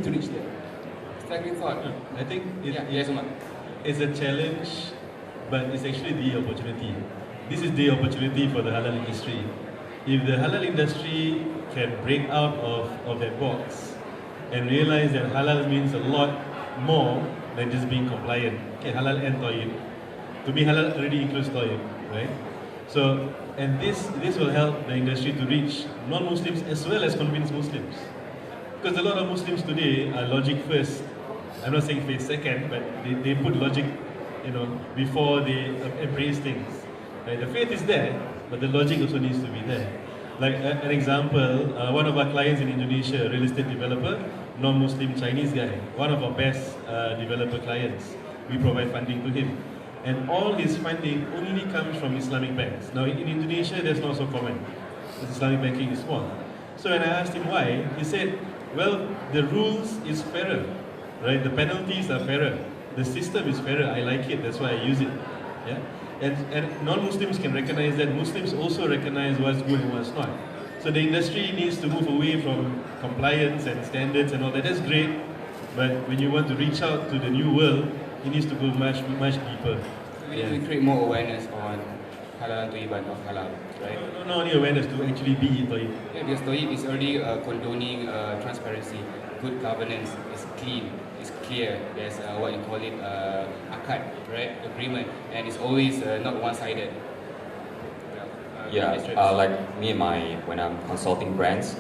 to reach there? Staggering thought. I think yes, Umar. it's a challenge, but it's actually the opportunity. This is the opportunity for the halal industry. If the halal industry can break out of that box and realize that halal means a lot more than just being compliant. Okay, halal and toyib. To me, halal already includes toyib, right? So, and this will help the industry to reach non-Muslims as well as convince Muslims. Because a lot of Muslims today are logic first. I'm not saying faith second, but they put logic, before they embrace things. Right? The faith is there, but the logic also needs to be there. Like an example, one of our clients in Indonesia, a real estate developer, non-Muslim Chinese guy, one of our best developer clients. We provide funding to him. And all his funding only comes from Islamic banks. Now in Indonesia, that's not so common, because Islamic banking is small. So when I asked him why, he said, well, the rules is fairer, right? The penalties are fairer. The system is fairer. I like it, that's why I use it. Yeah? And non-Muslims can recognize that. Muslims also recognize what's good and what's not. So the industry needs to move away from compliance and standards and all that. That's great, but when you want to reach out to the new world, it needs to go much deeper. We need to create more awareness on halal and toyib of halal, right? Not only awareness, to actually be toyib. Yeah, because toyib is already condoning transparency, good governance, it's clean, it's clear. There's what you call it, akad, right? Agreement, and it's always not one-sided. Like me and when I'm consulting brands.